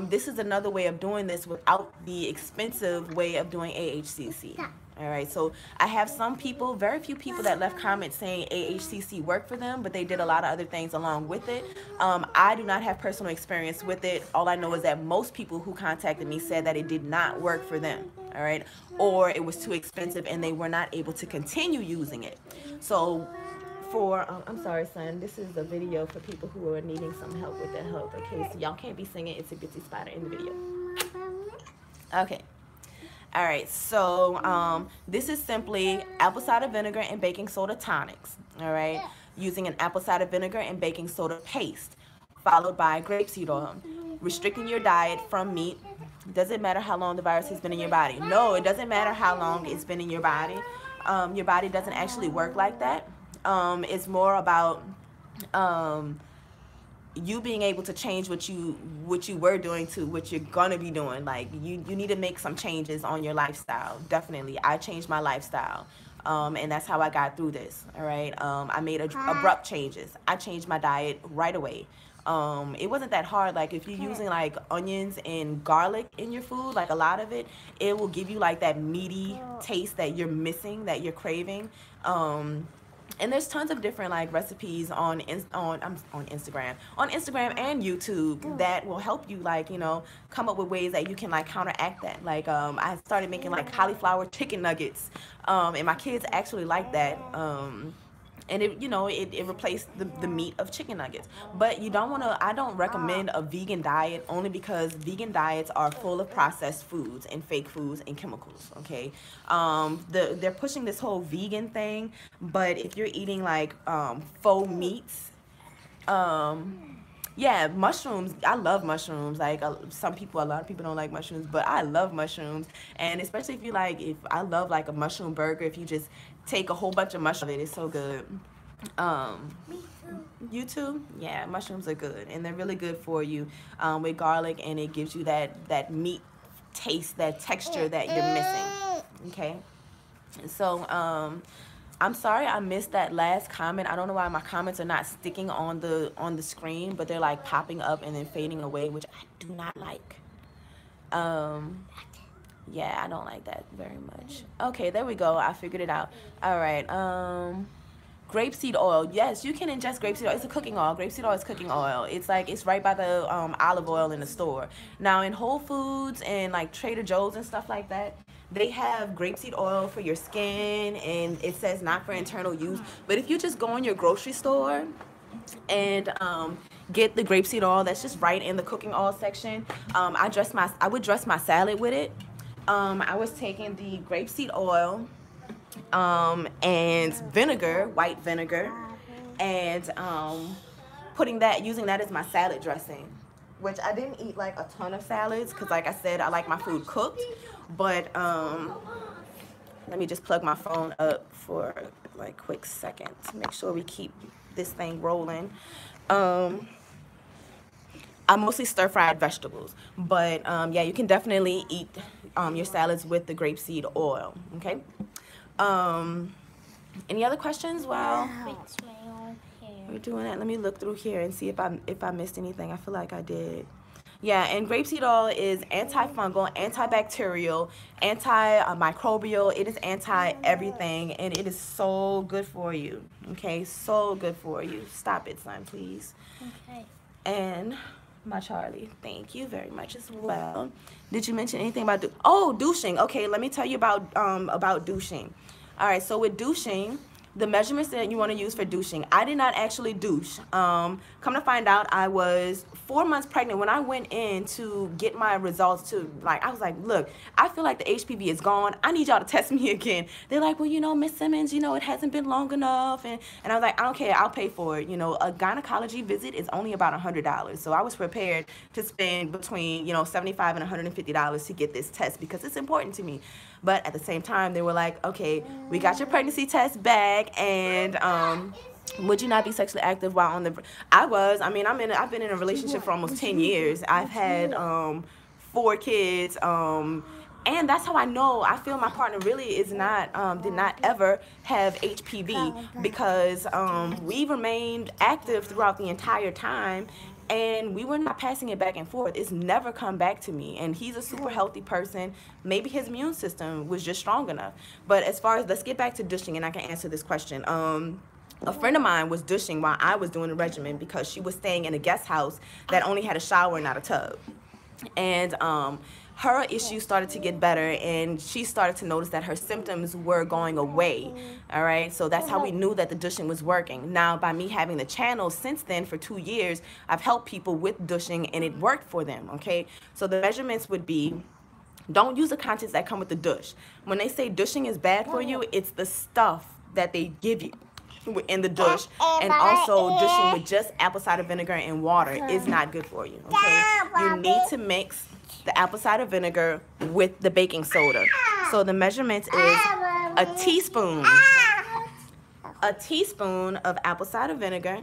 This is another way of doing this without the expensive way of doing AHCC. All right, so I have some people, very few people that left comments saying AHCC worked for them, but they did a lot of other things along with it. I do not have personal experience with it. All I know is that most people who contacted me said that it did not work for them, all right? Or it was too expensive and they were not able to continue using it. So for, I'm sorry, son, this is a video for people who are needing some help with their health, okay? So y'all can't be singing It's a Bitsy Spider in the video. Okay. All right, so this is simply apple cider vinegar and baking soda tonics, all right? using an apple cider vinegar and baking soda paste, followed by grapeseed oil. Restricting your diet from meat. Doesn't matter how long the virus has been in your body. No, it doesn't matter how long it's been in your body. Your body doesn't actually work like that. It's more about you being able to change what you were doing to what you're gonna be doing. Like you need to make some changes on your lifestyle. Definitely, I changed my lifestyle, and that's how I got through this. All right, I made abrupt changes. I changed my diet right away. It wasn't that hard. Like if you're using like onions and garlic in your food, like a lot of it, it will give you like that meaty taste that you're missing, that you're craving. And there's tons of different like recipes on Instagram and YouTube that will help you, like, you know, come up with ways that you can like counteract that. Like I started making like cauliflower chicken nuggets, and my kids actually like that. And it, you know, it replaced the meat of chicken nuggets. But you don't want to, I don't recommend a vegan diet, only because vegan diets are full of processed foods and fake foods and chemicals, okay? They're pushing this whole vegan thing, but if you're eating like faux meats, yeah, mushrooms, I love mushrooms. Like a lot of people don't like mushrooms, but I love mushrooms. And especially if you like, I love like a mushroom burger, if you just take a whole bunch of mushrooms, it's so good. Me too. You too? Yeah, mushrooms are good, and they're really good for you with garlic, and it gives you that meat taste, that texture that you're missing. Okay, so I'm sorry I missed that last comment. I don't know why my comments are not sticking on the screen, but they're like popping up and then fading away, which I do not like. Yeah, I don't like that very much. Okay, there we go. I figured it out. All right. Grapeseed oil. Yes, you can ingest grapeseed oil. It's a cooking oil. Grapeseed oil is cooking oil. It's like, it's right by the olive oil in the store. Now in Whole Foods and like Trader Joe's and stuff like that, they have grapeseed oil for your skin, and it says not for internal use. But if you just go in your grocery store and get the grapeseed oil, that's just right in the cooking oil section. I would dress my salad with it. I was taking the grapeseed oil and vinegar, white vinegar, and using that as my salad dressing, which I didn't eat like a ton of salads because, like I said, I like my food cooked. But let me just plug my phone up for like a quick second to make sure we keep this thing rolling. I mostly stir-fried vegetables, but yeah, you can definitely eat your salads with the grapeseed oil. Okay. Any other questions while we're doing that? Let me look through here and see if I missed anything. I feel like I did. Yeah, and grapeseed oil is antifungal, antibacterial, antimicrobial. It is anti-everything, and it is so good for you. Okay, so good for you. Stop it, son, please. Okay. And my Charlie, thank you very much as well. Did you mention anything about douching? Okay, let me tell you about douching. All right, so with douching, the measurements that you want to use for douching, I did not actually douche. Come to find out, I was 4 months pregnant when I went in to get my results. I was like, look, I feel like the HPV is gone. I need y'all to test me again. They're like, well, you know, Miss Simmons, you know, it hasn't been long enough. And I was like, I don't care, I'll pay for it. You know, a gynecology visit is only about $100. So I was prepared to spend between, you know, $75 and $150 to get this test because it's important to me. But at the same time, they were like, okay, we got your pregnancy test back, and would you not be sexually active while on the... I mean, I've been in a relationship for almost 10 years. I've had 4 kids, and that's how I know. I feel my partner really is not, did not ever have HPV, because we remained active throughout the entire time, and we were not passing it back and forth. It's never come back to me. And he's a super healthy person. Maybe his immune system was just strong enough. But as far as, let's get back to douching, and I can answer this question. A friend of mine was douching while I was doing the regimen because she was staying in a guest house that only had a shower and not a tub. And her issues started to get better, and she started to notice that her symptoms were going away. All right, so that's how we knew that the douching was working. Now, by me having the channel since then for 2 years, I've helped people with douching, and it worked for them. Okay, so the measurements would be, don't use the contents that come with the douche. When they say douching is bad for you, it's the stuff that they give you. in the douche, and also douching with just apple cider vinegar and water is not good for you. Okay, you need to mix the apple cider vinegar with the baking soda. So the measurement is a teaspoon of apple cider vinegar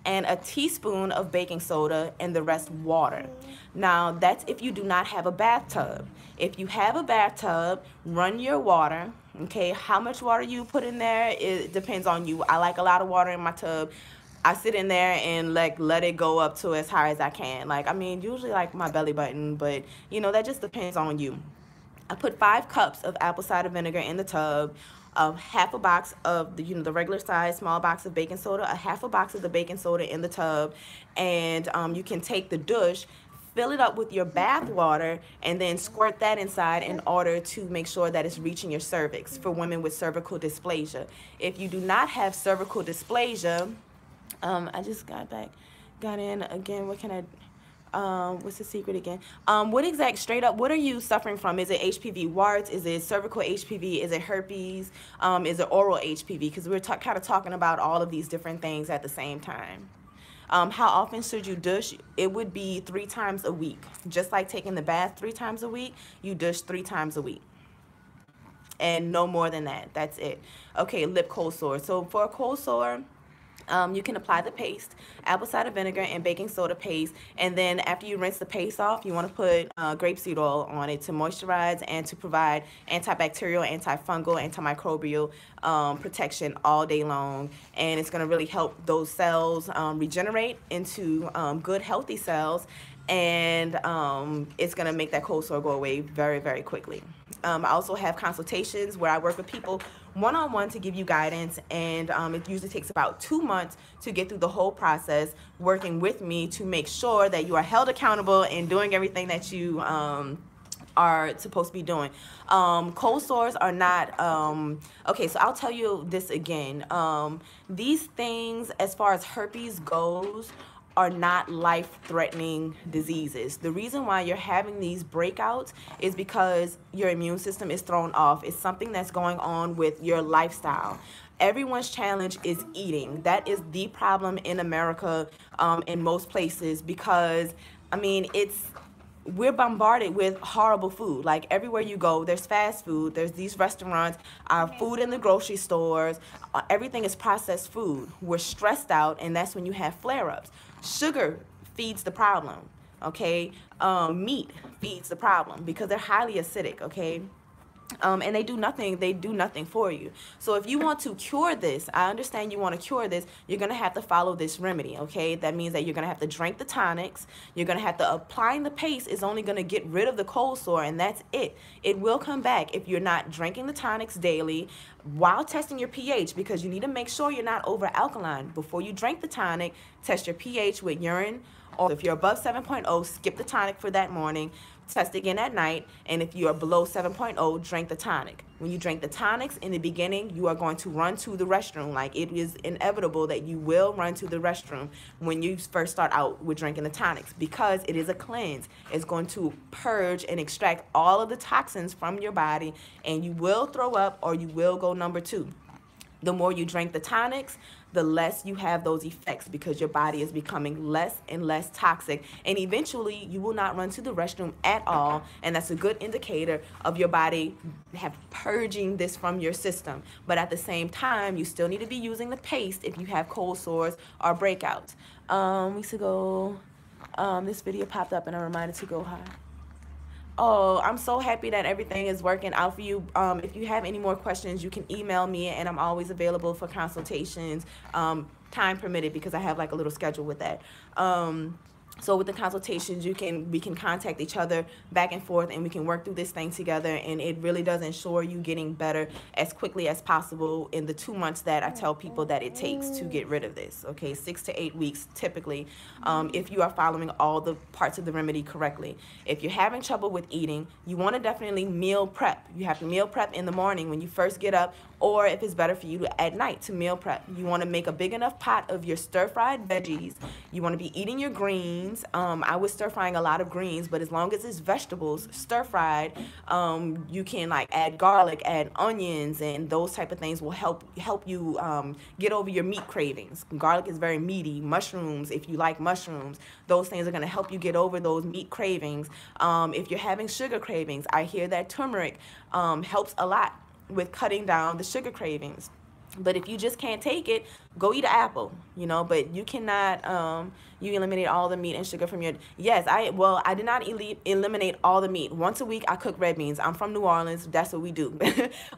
and a teaspoon of baking soda, and the rest water. Now, that's if you do not have a bathtub. If you have a bathtub, run your water. Okay, how much water you put in there, it depends on you. I like a lot of water in my tub. I sit in there and like let it go up to as high as I can. Like, I mean, usually like my belly button, but you know, that just depends on you. I put 5 cups of apple cider vinegar in the tub, half a box of the, the regular size small box of baking soda, a half a box of the baking soda in the tub, and you can take the douche, fill it up with your bath water, and then squirt that inside in order to make sure that it's reaching your cervix for women with cervical dysplasia. If you do not have cervical dysplasia, I just got in again. What can I? What's the secret again? Straight up, what are you suffering from? Is it HPV warts? Is it cervical HPV? Is it herpes? Is it oral HPV? Because we're kind of talking about all of these different things at the same time. How often should you douche? It would be 3 times a week. Just like taking the bath 3 times a week, you douche 3 times a week. And no more than that. That's it. Okay, lip cold sore. So for a cold sore, you can apply the paste, apple cider vinegar and baking soda paste, and then after you rinse the paste off, you want to put grapeseed oil on it to moisturize and to provide antibacterial, antifungal, antimicrobial protection all day long. And it's going to really help those cells regenerate into good, healthy cells, and it's going to make that cold sore go away very, very quickly. I also have consultations where I work with people one-on-one to give you guidance, and it usually takes about 2 months to get through the whole process working with me to make sure that you are held accountable and doing everything that you are supposed to be doing. Cold sores are not, okay, so I'll tell you this again. These things, as far as herpes goes, are not life-threatening diseases. The reason why you're having these breakouts is because your immune system is thrown off. It's something that's going on with your lifestyle. Everyone's challenge is eating. That is the problem in America, in most places, because, I mean, we're bombarded with horrible food. Like everywhere you go, there's fast food, there's these restaurants, food in the grocery stores, everything is processed food. We're stressed out, and that's when you have flare-ups. Sugar feeds the problem, okay? Meat feeds the problem because they're highly acidic, okay? And they do nothing for you. So if you want to cure this, I understand you want to cure this, you're going to have to follow this remedy, okay? That means that you're going to have to drink the tonics, you're going to have to, applying the paste is only going to get rid of the cold sore, and that's it. It will come back if you're not drinking the tonics daily while testing your pH, because you need to make sure you're not over alkaline. Before you drink the tonic, test your pH with urine, or if you're above 7.0, skip the tonic for that morning. Test again at night, and if you are below 7.0, drink the tonic. When you drink the tonics in the beginning, you are going to run to the restroom. Like, it is inevitable that you will run to the restroom when you first start out with drinking the tonics, because it is a cleanse. It's going to purge and extract all of the toxins from your body, and you will throw up or you will go number 2. The more you drink the tonics, the less you have those effects, because your body is becoming less and less toxic, and eventually you will not run to the restroom at all, and that's a good indicator of your body purging this from your system. But at the same time, you still need to be using the paste if you have cold sores or breakouts. Weeks ago, this video popped up and I'm reminded to go high. Oh, I'm so happy that everything is working out for you. If you have any more questions, you can email me, and I'm always available for consultations, time permitted, because I have like a little schedule with that. So with the consultations, we can contact each other back and forth, and we can work through this thing together, and it really does ensure you getting better as quickly as possible in the 2 months that I tell people that it takes to get rid of this, okay? 6 to 8 weeks typically, if you are following all the parts of the remedy correctly. If you're having trouble with eating, you want to definitely meal prep. You have to meal prep in the morning when you first get up, or if it's better for you to at night to meal prep. You want to make a big enough pot of your stir-fried veggies. You want to be eating your greens. I was stir-frying a lot of greens, but as long as it's vegetables, stir-fried, you can like add garlic, add onions, and those type of things will help you get over your meat cravings. Garlic is very meaty. Mushrooms, if you like mushrooms, those things are going to help you get over those meat cravings. If you're having sugar cravings, I hear that turmeric helps a lot with cutting down the sugar cravings. But if you just can't take it, go eat an apple, you know. But you cannot, you eliminate all the meat and sugar from your, yes, I did not eliminate all the meat. Once a week, I cook red beans. I'm from New Orleans. That's what we do.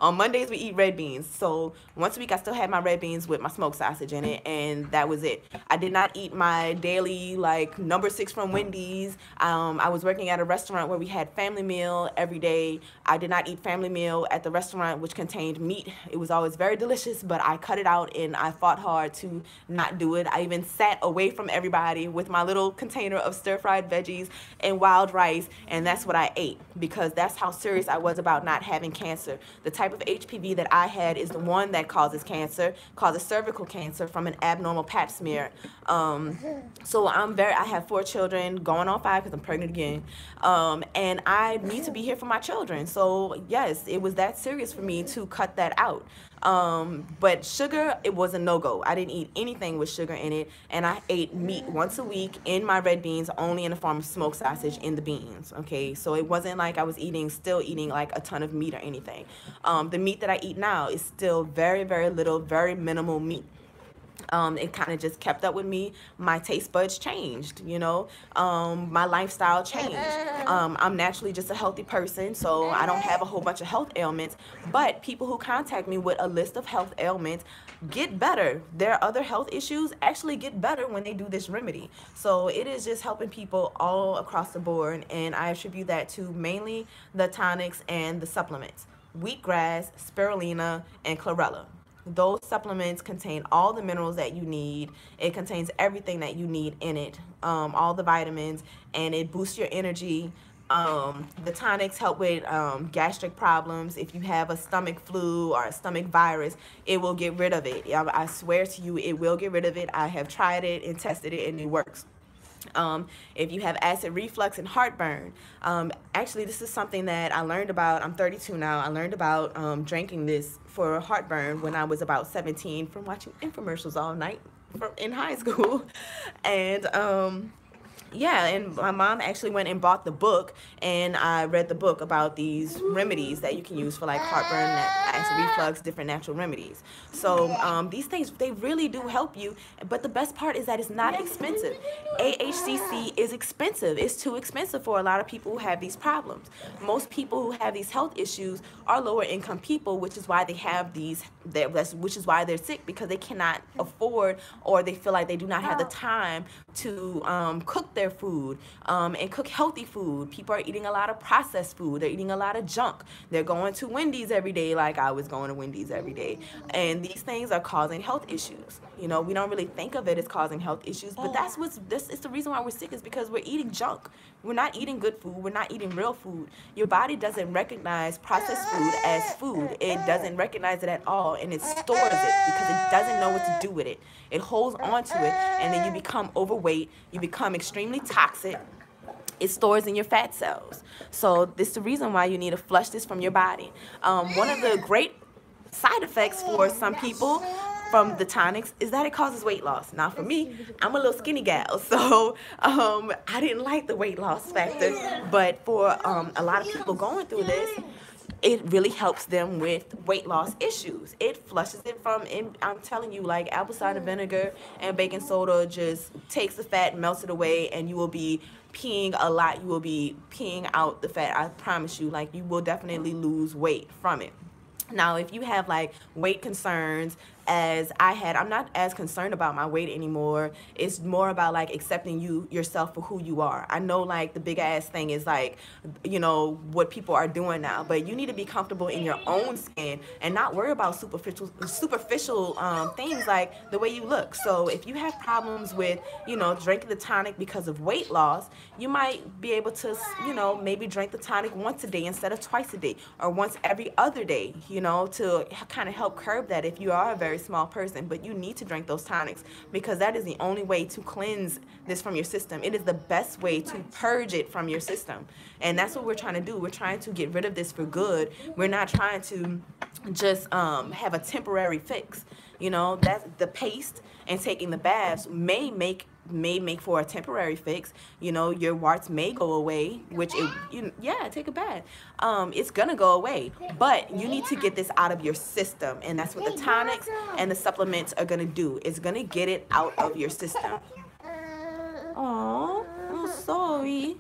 On Mondays, we eat red beans. So once a week, I still had my red beans with my smoked sausage in it, and that was it. I did not eat my daily, like, number 6 from Wendy's. I was working at a restaurant where we had family meal every day. I did not eat family meal at the restaurant, which contained meat. It was always very delicious, but I cut it out, and I fought hard to not do it. I even sat away from everybody with my little container of stir-fried veggies and wild rice, and that's what I ate, because that's how serious I was about not having cancer. The type of HPV that I had is the one that causes cancer, causes cervical cancer from an abnormal pap smear. So I have 4 children, going on 5 because I'm pregnant again, and I need to be here for my children. So yes, it was that serious for me to cut that out. But sugar, it was a no-go. I didn't eat anything with sugar in it, and I ate meat once a week in my red beans, only in the form of smoked sausage in the beans, okay? So it wasn't like I was still eating like a ton of meat or anything. The meat that I eat now is still very, very little, very minimal meat. It kind of just kept up with me. My taste buds changed, you know. My lifestyle changed. I'm naturally just a healthy person, so I don't have a whole bunch of health ailments. But people who contact me with a list of health ailments get better. Their other health issues actually get better when they do this remedy. So it is just helping people all across the board, and I attribute that to mainly the tonics and the supplements. Wheatgrass, spirulina, and chlorella. Those supplements contain all the minerals that you need. It contains everything that you need in it, all the vitamins, and it boosts your energy. The tonics help with gastric problems. If you have a stomach flu or a stomach virus, it will get rid of it. I swear to you, it will get rid of it. I have tried it and tested it, and it works. If you have acid reflux and heartburn, actually this is something that I learned about. I'm 32 now. I learned about drinking this for heartburn when I was about 17 from watching infomercials all night in high school. And yeah, and my mom actually went and bought the book, and I read the book about these remedies that you can use for like heartburn, acid reflux, different natural remedies. So these things, they really do help you, but the best part is that it's not expensive. AHCC is expensive. It's too expensive for a lot of people who have these problems. Most people who have these health issues are lower income people, which is why they have these, which is why they're sick, because they cannot afford, or they feel like they do not have the time to cook their food and cook healthy food. People are eating a lot of processed food. They're eating a lot of junk. They're going to Wendy's every day, like I was going to Wendy's every day. And these things are causing health issues. You know, we don't really think of it as causing health issues, but that's it's the reason why we're sick, is because we're eating junk. We're not eating good food. We're not eating real food. Your body doesn't recognize processed food as food. It doesn't recognize it at all, and it stores it because it doesn't know what to do with it. It holds on to it, and then you become overweight. You become extremely toxic. It stores in your fat cells. So this is the reason why you need to flush this from your body. One of the great side effects for some people from the tonics is that it causes weight loss. Now for me, I'm a little skinny gal, so I didn't like the weight loss factor, but for a lot of people going through this, it really helps them with weight loss issues. It flushes it from, I'm telling you, like apple cider vinegar and baking soda just takes the fat, melts it away, and you will be peeing a lot. You will be peeing out the fat, I promise you. Like, you will definitely lose weight from it. Now, if you have like weight concerns, as I had. I'm not as concerned about my weight anymore. It's more about like accepting yourself for who you are. I know like the big ass thing is like, you know, what people are doing now, but you need to be comfortable in your own skin and not worry about superficial things like the way you look. So if you have problems with, you know, drinking the tonic because of weight loss, you might be able to, you know, maybe drink the tonic once a day instead of twice a day, or once every other day, you know, to kind of help curb that if you are a very small person. But you need to drink those tonics because that is the only way to cleanse this from your system. It is the best way to purge it from your system. And that's what we're trying to do. We're trying to get rid of this for good. We're not trying to just have a temporary fix. You know, that's the paste and taking the baths may make for a temporary fix. You know, your warts may go away, which yeah, take a bath. It's gonna go away, but you need to get this out of your system, and that's what the tonics and the supplements are gonna do. It's gonna get it out of your system. Oh, I'm sorry.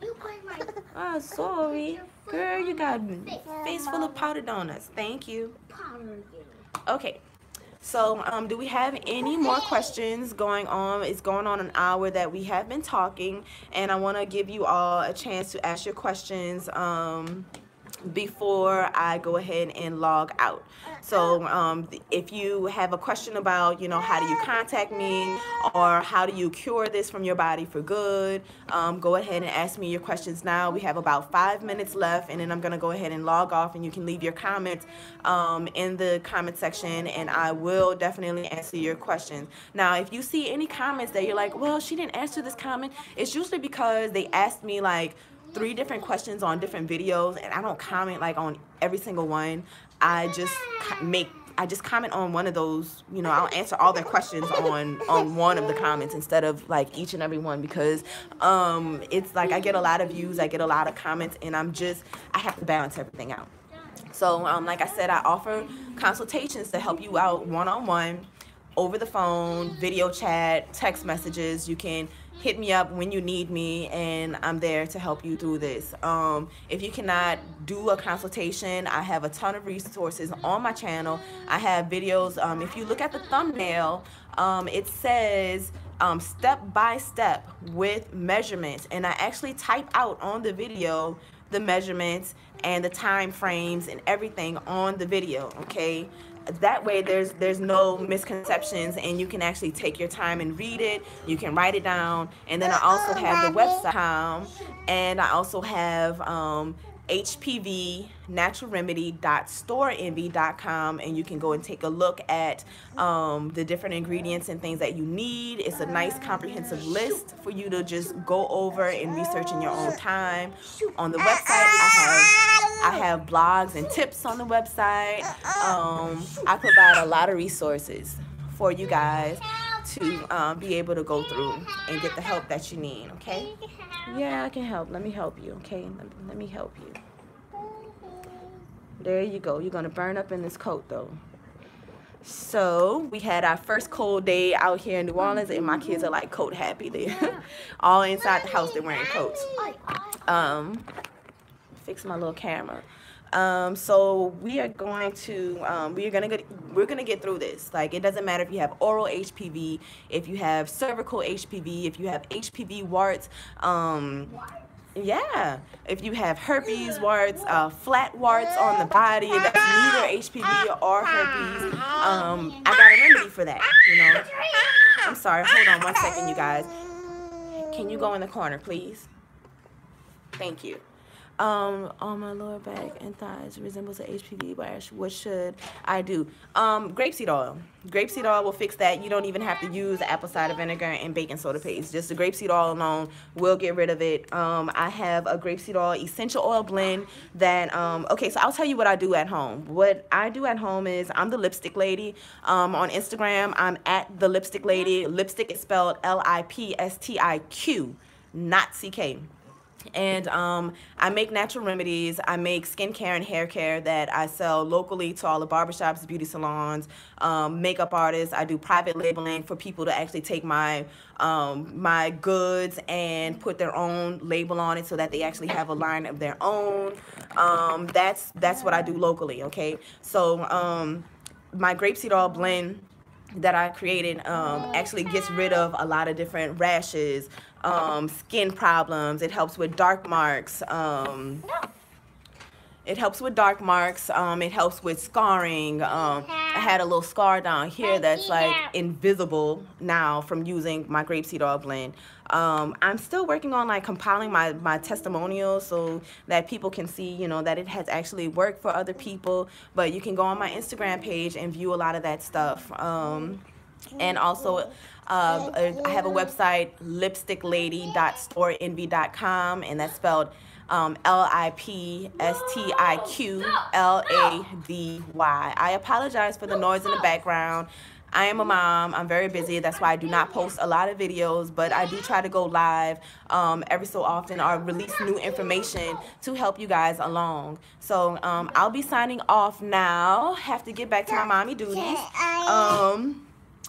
I'm sorry, girl. You got a face full of powdered donuts. Thank you. Okay. So, do we have any more questions going on? It's going on an hour that we have been talking, and I want to give you all a chance to ask your questions before I go ahead and log out. So if you have a question about, you know, how do you contact me, or how do you cure this from your body for good, go ahead and ask me your questions now. We have about 5 minutes left, and then I'm going to go ahead and log off, and you can leave your comments in the comment section, and I will definitely answer your questions. Now, if you see any comments that you're like, well, she didn't answer this comment, it's usually because they asked me like 3 different questions on different videos, and I don't comment like on every single one. I just comment on one of those, you know. I'll answer all their questions on one of the comments instead of like each and every one, because it's like I get a lot of views, I get a lot of comments, and I have to balance everything out. So like I said, I offer consultations to help you out one-on-one, over the phone, video chat, text messages. You can hit me up when you need me, and I'm there to help you through this. If you cannot do a consultation, I have a ton of resources on my channel. I have videos. If you look at the thumbnail, it says step by step with measurements, and I actually type out on the video the measurements and the time frames and everything on the video, okay? That way there's no misconceptions, and you can actually take your time and read it. You can write it down. And then I also have the website, and I also have HPV natural remedy.storeenvy.com, and you can go and take a look at the different ingredients and things that you need. It's a nice comprehensive list for you to just go over and research in your own time. On the website, I have blogs and tips on the website. I provide a lot of resources for you guys to be able to go through and get the help that you need, okay? Yeah, I can help. Let me help you, okay? Let me help you. There you go. You're going to burn up in this coat, though. So, we had our first cold day out here in New Orleans, and my kids are like coat happy. They all inside the house, they're wearing coats. Fix my little camera. So we are going to we're gonna get through this. Like, it doesn't matter if you have oral HPV, if you have cervical HPV, if you have HPV warts, yeah, if you have herpes warts, flat warts on the body that's neither HPV or herpes, I got a remedy for that, you know. I'm sorry, hold on 1 second, you guys. Can you go in the corner, please? Thank you. On my lower back and thighs resembles an HPV rash. What should I do? Grapeseed oil. Grapeseed oil will fix that. You don't even have to use apple cider vinegar and baking soda paste. Just the grapeseed oil alone will get rid of it. I have a grapeseed oil essential oil blend that, okay, so I'll tell you what I do at home. What I do at home is I'm the lipstick lady. On Instagram, I'm at the lipstick lady. Lipstick is spelled Lipstick, not CK. And I make natural remedies. I make skincare and hair care that I sell locally to all the barbershops, beauty salons, makeup artists. I do private labeling for people to actually take my my goods and put their own label on it so that they actually have a line of their own. That's what I do locally, okay? So my grapeseed oil blend that I created actually gets rid of a lot of different rashes, skin problems. It helps with dark marks. It helps with dark marks. It helps with scarring. I had a little scar down here that's like invisible now from using my grapeseed oil blend. I'm still working on like compiling my testimonials so that people can see, you know, that it has actually worked for other people. But you can go on my Instagram page and view a lot of that stuff. And also, I have a website, lipsticklady.storeenvy.com, and that's spelled Lipstiqlady. I apologize for the noise in the background. I am a mom. I'm very busy. That's why I do not post a lot of videos, but I do try to go live every so often or release new information to help you guys along. So I'll be signing off now. Have to get back to my mommy duties.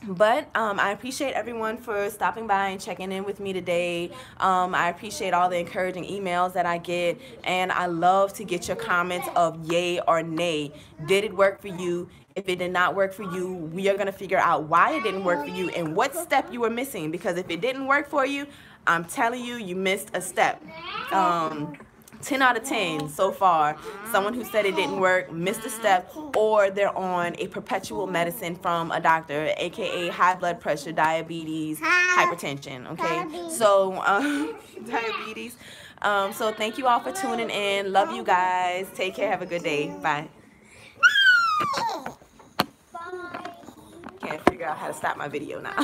But I appreciate everyone for stopping by and checking in with me today. I appreciate all the encouraging emails that I get, and I love to get your comments of yay or nay. Did it work for you? If it did not work for you, we are going to figure out why it didn't work for you and what step you were missing, because if it didn't work for you, I'm telling you, you missed a step. 10 out of 10 so far. Someone who said it didn't work missed a step, or they're on a perpetual medicine from a doctor, aka high blood pressure, diabetes, hypertension. Okay, so diabetes. So thank you all for tuning in. Love you guys. Take care. Have a good day. Bye. Can't figure out how to stop my video now.